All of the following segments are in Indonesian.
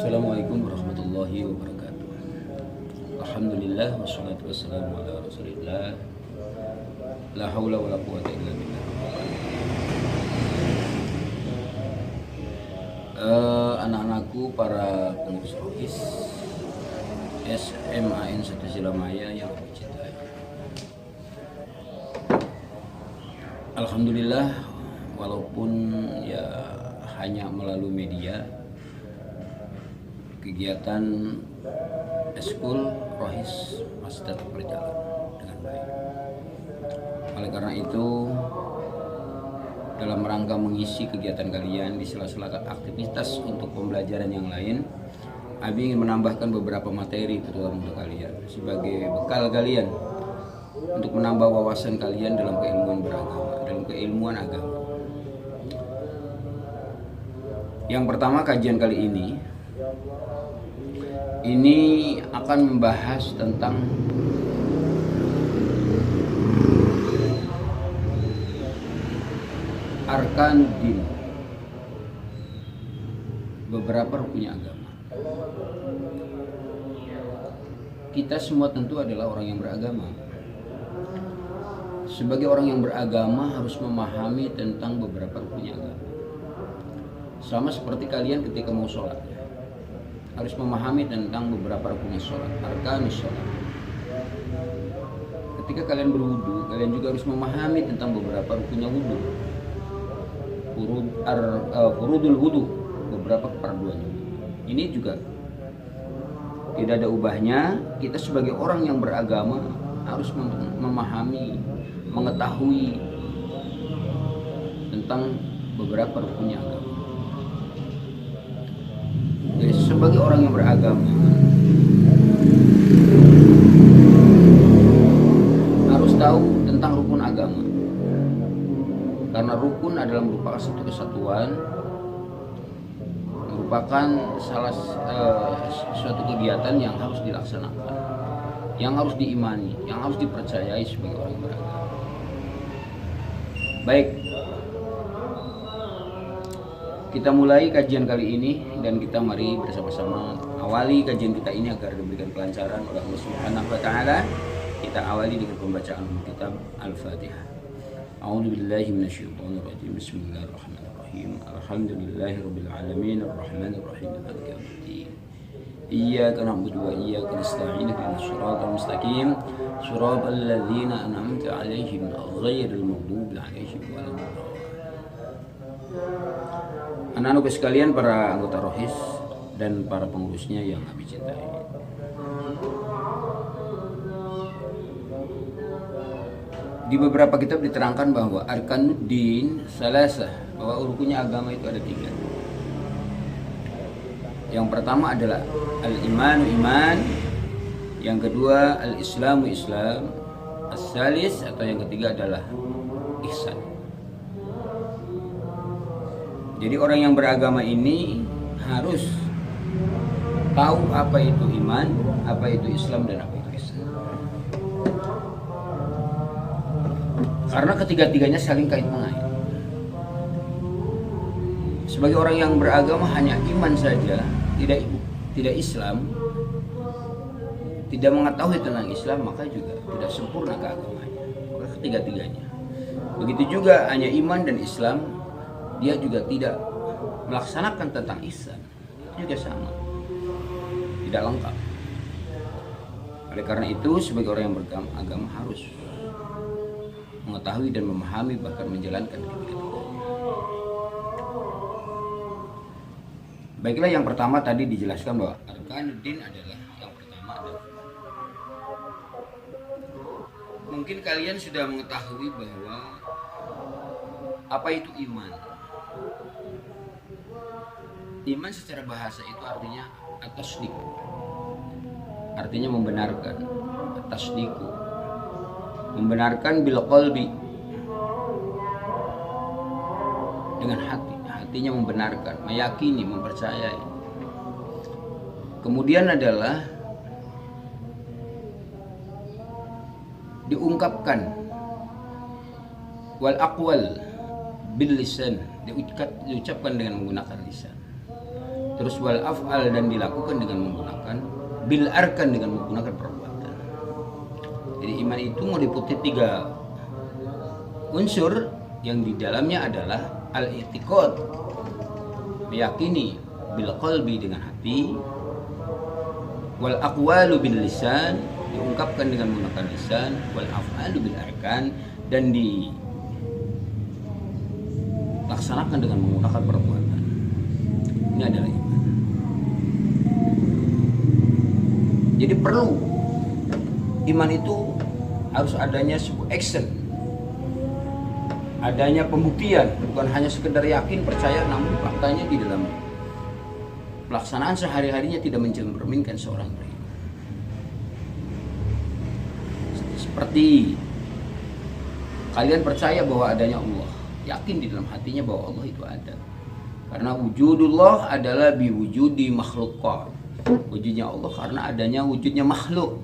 Assalamualaikum warahmatullahi wabarakatuh. Alhamdulillah wassalatu wassalamu ala Rasulillah. La haula wala quwata illa billah. Anak-anakku para pengurus rohis SMAN 1 Silamaya yang aku cintai. Alhamdulillah, walaupun ya hanya melalui media, kegiatan eskul rohis masih tetap berjalan dengan baik. Oleh karena itu, dalam rangka mengisi kegiatan kalian di sela-sela aktivitas untuk pembelajaran yang lain, Abi ingin menambahkan beberapa materi terutama untuk kalian sebagai bekal kalian untuk menambah wawasan kalian dalam keilmuan agama. Yang pertama, kajian kali ini akan membahas tentang arkanuddin, beberapa rukunnya agama. Kita semua tentu adalah orang yang beragama. Sebagai orang yang beragama harus memahami tentang beberapa rukunnya agama. Sama seperti kalian ketika mau sholat, harus memahami tentang beberapa rukunnya sholat, arkanus sholat. Ketika kalian berwudu, kalian juga harus memahami tentang beberapa rukunnya wudu, furudul wudu, beberapa keperluannya. Ini juga tidak ada ubahnya. Kita sebagai orang yang beragama harus memahami, mengetahui tentang beberapa rukunnya agama. Jadi sebagai orang yang beragama harus tahu tentang rukun agama, karena rukun adalah merupakan satu kesatuan, merupakan suatu kegiatan yang harus dilaksanakan, yang harus diimani, yang harus dipercayai sebagai orang yang beragama. Baik, kita mulai kajian kali ini dan kita mari bersama-sama awali kajian kita ini agar diberikan kelancaran oleh Allah Subhanahu wa taala. Kita awali dengan pembacaan kitab Al-Fatihah. A'udzubillahi minasyaitonir rajim. Bismillahirrahmanirrahim. Alhamdulillahirabbil alamin arrahmanir rahim maliki yaumiddin. Iyyaka na'budu wa iyyaka nasta'in ihdinas siratal mustaqim siratal ladzina an'amta 'alaihim ghairil maghdubi 'alaihim waladdallin. Anak-anakku sekalian, para anggota rohis dan para pengurusnya yang Abi cintai. Di beberapa kitab diterangkan bahwa arkanuddin salasah, bahwa rukunnya agama itu ada 3. Yang pertama adalah al-imanu iman, yang kedua al-islamu islam, as-salis atau yang ketiga adalah ihsan. Jadi orang yang beragama ini harus tahu apa itu iman, apa itu Islam, dan apa itu ihsan. Karena ketiga-tiganya saling kait mengait. Sebagai orang yang beragama hanya iman saja, tidak Islam, tidak mengetahui tentang Islam, maka juga tidak sempurna keagamanya. Maka ketiga-tiganya. Begitu juga hanya iman dan Islam, dia juga tidak melaksanakan tentang ihsan, itu juga sama, tidak lengkap. Oleh karena itu, sebagai orang yang beragama harus mengetahui dan memahami, bahkan menjalankan ketiga-tiganya. Baiklah, yang pertama tadi dijelaskan bahwa arkanuddin adalah yang pertama adalah, mungkin kalian sudah mengetahui bahwa apa itu iman. Iman secara bahasa itu artinya at-tasdiq, artinya membenarkan. At-tasdiqu, membenarkan bil qalbi, dengan hatinya membenarkan, meyakini, mempercayai. Kemudian adalah diungkapkan, wal aqwal bil lisan, diucapkan dengan menggunakan lisan. Terus wal af'al, dan dilakukan dengan menggunakan bil arkan, dengan menggunakan perbuatan. Jadi iman itu meliputi 3 unsur yang di dalamnya adalah al-i'tiqad, meyakini bil qalbi, dengan hati, wal aqwalu bil lisan, diungkapkan dengan menggunakan lisan, wal af'alu bil arkan, dan dilaksanakan dengan menggunakan perbuatan. Ini adalah iman. Jadi perlu iman itu harus adanya sebuah action, adanya pembuktian, bukan hanya sekedar yakin percaya namun faktanya di dalam pelaksanaan sehari-harinya tidak mencerminkan seorang beriman. Seperti kalian percaya bahwa adanya Allah, yakin di dalam hatinya bahwa Allah itu ada. Karena wujudullah adalah biwujudi makhluqat. Wujudnya Allah karena adanya wujudnya makhluk.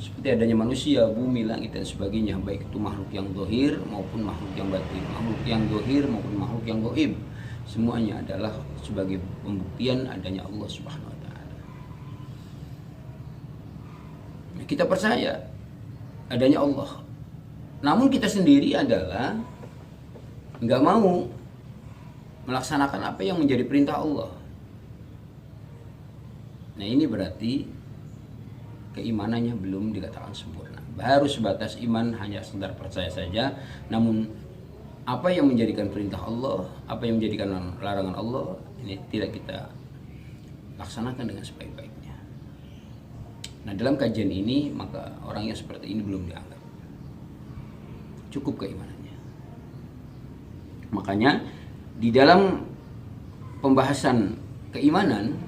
Seperti adanya manusia, bumi, langit dan sebagainya, baik itu makhluk yang zahir maupun makhluk yang batin, makhluk yang zahir maupun makhluk yang gaib. Semuanya adalah sebagai pembuktian adanya Allah Subhanahu wa taala. Kita percaya adanya Allah. Namun kita sendiri adalah enggak mau melaksanakan apa yang menjadi perintah Allah. Nah, ini berarti keimanannya belum dikatakan sempurna. Baru sebatas iman, hanya sekedar percaya saja. Namun apa yang menjadikan perintah Allah, apa yang menjadikan larangan Allah, ini tidak kita laksanakan dengan sebaik-baiknya. Nah, dalam kajian ini maka orang yang seperti ini belum dianggap cukup keimanannya. Makanya di dalam pembahasan keimanan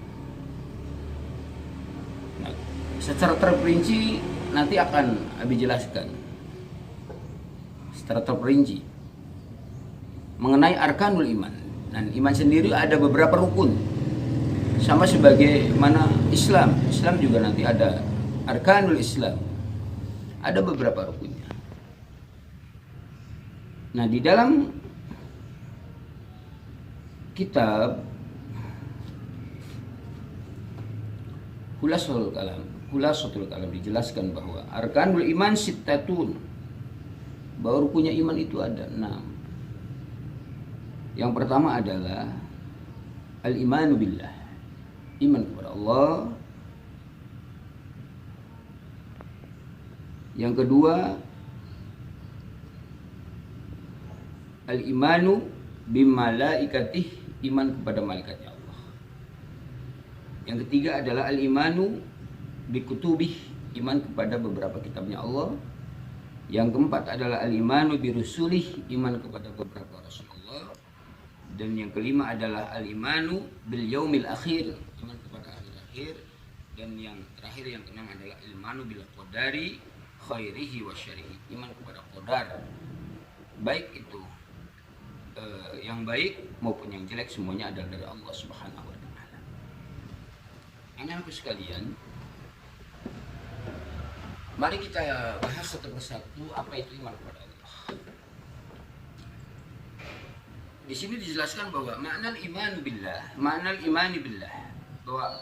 secara terperinci nanti akan Abi jelaskan secara terperinci mengenai arkanul iman. Dan iman sendiri ada beberapa rukun, sama sebagaimana Islam juga nanti ada arkanul Islam, ada beberapa rukunnya. Nah, di dalam kitab Khulasatul Kalam dijelaskan bahwa arkanul iman sittatun, bahwa rukunnya iman itu ada 6. Yang pertama adalah al-imanu billah, iman kepada Allah. Yang kedua al-imanu bimalaikatih, iman kepada malaikatnya Allah. Yang ketiga adalah al-imanu bikutubih, iman kepada beberapa kitabnya Allah. Yang keempat adalah al-imanu birusulih, iman kepada beberapa rasul Allah. Dan yang kelima adalah al-imanu bil yaumil akhir, iman kepada hari akhir. Dan yang terakhir, yang keenam adalah al-imanu bil qadari khairihi wa syarrihi, iman kepada qadar, baik itu yang baik maupun yang jelek, semuanya adalah dari Allah Subhanahu wa taala. Anak-anakku sekalian, mari kita bahas satu persatu apa itu iman kepada Allah. Di sini dijelaskan bahwa makna imani billah, bahwa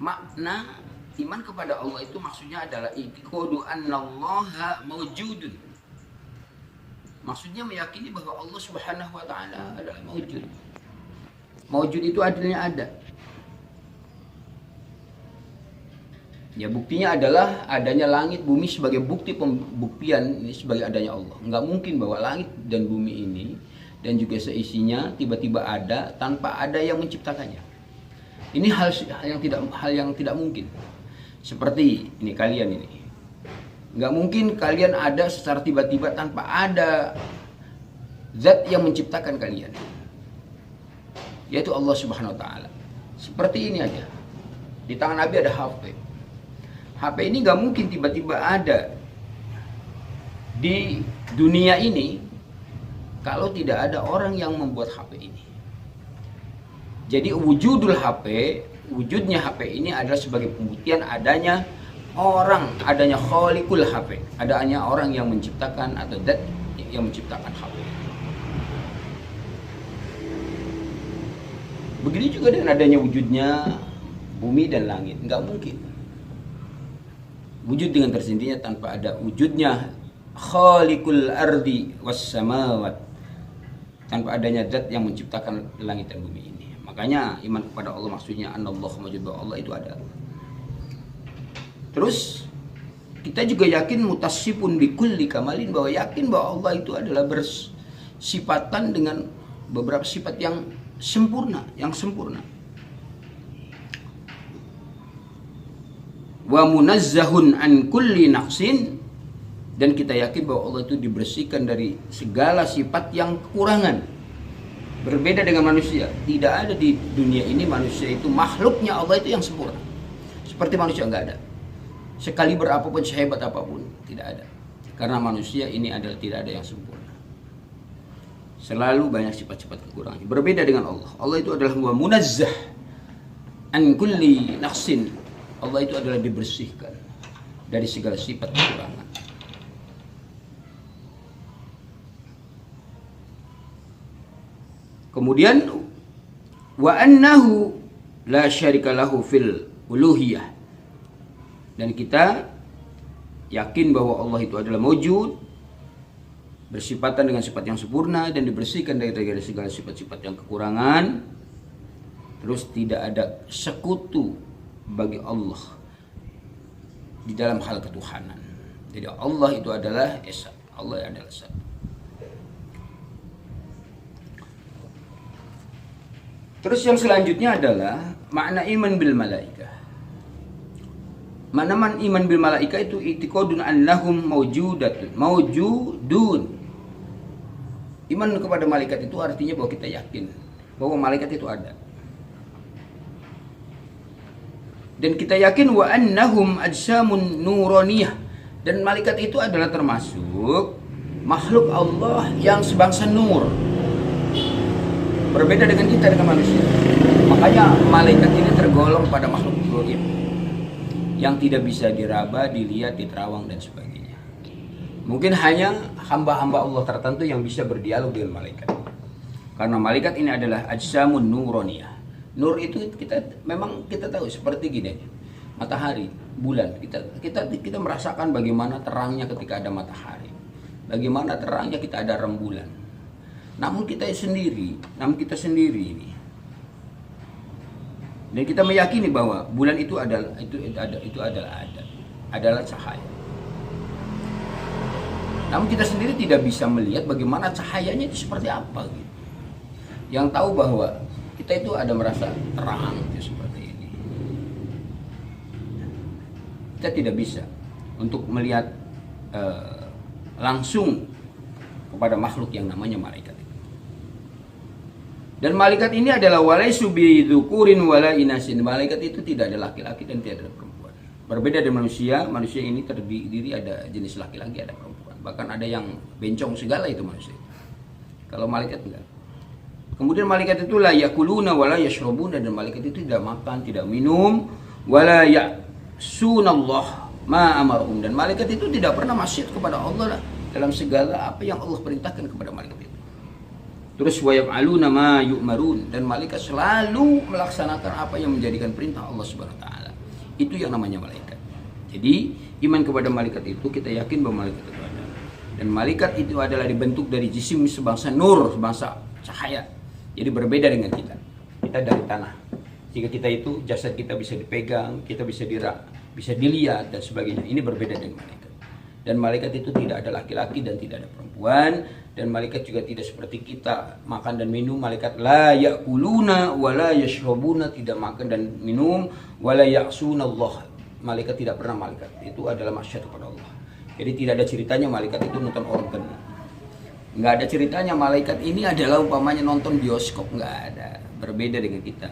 makna iman kepada Allah itu maksudnya adalah i'tiqadu annallaha mawjudun. Maksudnya meyakini bahwa Allah Subhanahu wa taala adalah mawjud. Mawjud itu artinya ada. Ya, buktinya adalah adanya langit bumi sebagai bukti pembuktian ini sebagai adanya Allah. Enggak mungkin bahwa langit dan bumi ini dan juga seisinya tiba-tiba ada tanpa ada yang menciptakannya. Ini hal yang tidak mungkin. Seperti ini kalian ini. Enggak mungkin kalian ada secara tiba-tiba tanpa ada zat yang menciptakan kalian, yaitu Allah Subhanahu wa taala. Seperti ini aja. Di tangan Nabi ada HP. HP ini nggak mungkin tiba-tiba ada di dunia ini kalau tidak ada orang yang membuat HP ini. Jadi wujudnya HP ini adalah sebagai pembuktian adanya orang, adanya khaliqul HP, adanya orang yang menciptakan atau zat yang menciptakan HP. Begitu juga dengan adanya wujudnya bumi dan langit, nggak mungkin wujud dengan tersendirinya tanpa ada wujudnya khaliqul ardi was samawat, tanpa adanya zat yang menciptakan langit dan bumi ini. Makanya iman kepada Allah maksudnya anallahu mawjud, bahwa Allah itu ada. Terus kita juga yakin mutassifun bikulli kamalin, bahwa yakin bahwa Allah itu adalah bersifatan dengan beberapa sifat yang sempurna, wa munazzahun an kulli naqsin, dan kita yakin bahwa Allah itu dibersihkan dari segala sifat yang kekurangan. Berbeda dengan manusia, tidak ada di dunia ini manusia itu makhluknya Allah itu yang sempurna. Seperti manusia enggak ada. Sekali berapapun, sehebat apapun, tidak ada. Karena manusia ini adalah tidak ada yang sempurna. Selalu banyak sifat-sifat kekurangan. Berbeda dengan Allah. Allah itu adalah wa munazzah an kulli naqsin. Allah itu adalah dibersihkan dari segala sifat kekurangan. Kemudian wa annahu la syarika lahu fil uluhiyah, dan kita yakin bahwa Allah itu adalah mawjud, bersifatan dengan sifat yang sempurna dan dibersihkan dari segala sifat-sifat yang kekurangan. Terus tidak ada sekutu bagi Allah di dalam hal ketuhanan. Jadi Allah itu adalah esa, Allah adalah satu. Terus yang selanjutnya adalah makna iman bil malaikah. Makna iman bil malaikah itu i'tiqadun annahum mawjudun. Iman kepada malaikat itu artinya bahwa kita yakin bahwa malaikat itu ada. Dan kita yakin wa annahum ajsamun nuraniyah, dan malaikat itu adalah termasuk makhluk Allah yang sebangsa nur. Berbeda dengan kita, dengan manusia. Makanya malaikat ini tergolong pada makhluk gaib yang tidak bisa diraba, dilihat, diterawang dan sebagainya. Mungkin hanya hamba-hamba Allah tertentu yang bisa berdialog dengan malaikat. Karena malaikat ini adalah ajsamun nuraniyah. Nur itu memang kita tahu seperti gini, matahari, bulan. Kita merasakan bagaimana terangnya ketika ada matahari, bagaimana terangnya kita ada rembulan. Namun kita sendiri ini, dan kita meyakini bahwa bulan itu adalah cahaya. Namun kita sendiri tidak bisa melihat bagaimana cahayanya itu seperti apa. Gitu. Yang tahu bahwa kita itu ada merasa terang itu seperti ini. Kita tidak bisa untuk melihat langsung kepada makhluk yang namanya malaikat itu. Dan malaikat ini adalah walaisu bidzukurin wala inasin. Malaikat itu tidak ada laki-laki dan tidak ada perempuan. Berbeda dengan manusia, manusia ini terdiri ada jenis laki-laki, ada perempuan. Bahkan ada yang bencong segala itu manusia. Kalau malaikat enggak. Kemudian malaikat itu la yakuluna wala yashrabuna, dan malaikat itu tidak makan, tidak minum, wala ya'sunallah ma amarhum, dan malaikat itu tidak pernah maksiat kepada Allah dalam segala apa yang Allah perintahkan kepada malaikat itu. Terus wa yaf'aluna ma yu'marun, dan malaikat selalu melaksanakan apa yang menjadikan perintah Allah Subhanahu wa taala. Itu yang namanya malaikat. Jadi iman kepada malaikat itu kita yakin bahwa malaikat itu ada. Dan malaikat itu adalah dibentuk dari jisim sebangsa nur, sebangsa cahaya. Jadi berbeda dengan kita. Kita dari tanah. Jika kita itu jasad kita bisa dipegang, kita bisa dilihat dan sebagainya. Ini berbeda dengan malaikat. Dan malaikat itu tidak ada laki-laki dan tidak ada perempuan. Dan malaikat juga tidak seperti kita makan dan minum. Malaikat la ya'kuluna wa la yashrabuna, tidak makan dan minum, wa la ya'sunallah. Malaikat tidak pernah malaikat. Itu adalah maksiat kepada Allah. Jadi tidak ada ceritanya malaikat itu nonton organ. Nggak ada ceritanya malaikat ini adalah umpamanya nonton bioskop, nggak ada. Berbeda dengan kita.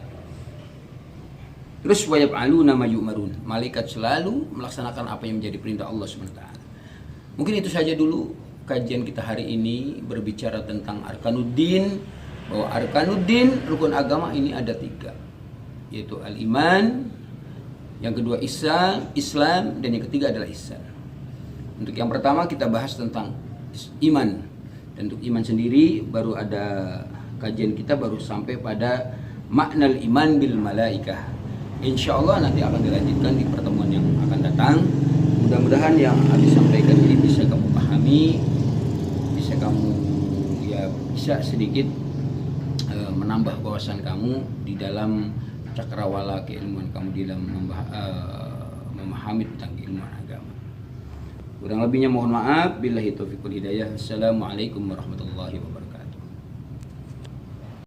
Terus wa yaf'aluna ma yu'marun. Malaikat selalu melaksanakan apa yang menjadi perintah Allah SWT. Mungkin itu saja dulu kajian kita hari ini, berbicara tentang Arkanuddin, bahwa Arkanuddin rukun agama ini ada 3, yaitu al-iman, yang kedua Islam, dan yang ketiga adalah ihsan. Untuk yang pertama kita bahas tentang iman. Dan untuk iman sendiri baru ada kajian kita baru sampai pada makna iman bil malaikah. Insya Allah nanti akan dilanjutkan di pertemuan yang akan datang. Mudah-mudahan yang habis sampaikan ini bisa kamu pahami, bisa kamu bisa sedikit menambah wawasan kamu di dalam cakrawala keilmuan kamu di dalam memahami tentang keilmuan agama. Kurang lebihnya mohon maaf. Billahi taufiq wal hidayah. Assalamualaikum warahmatullahi wabarakatuh.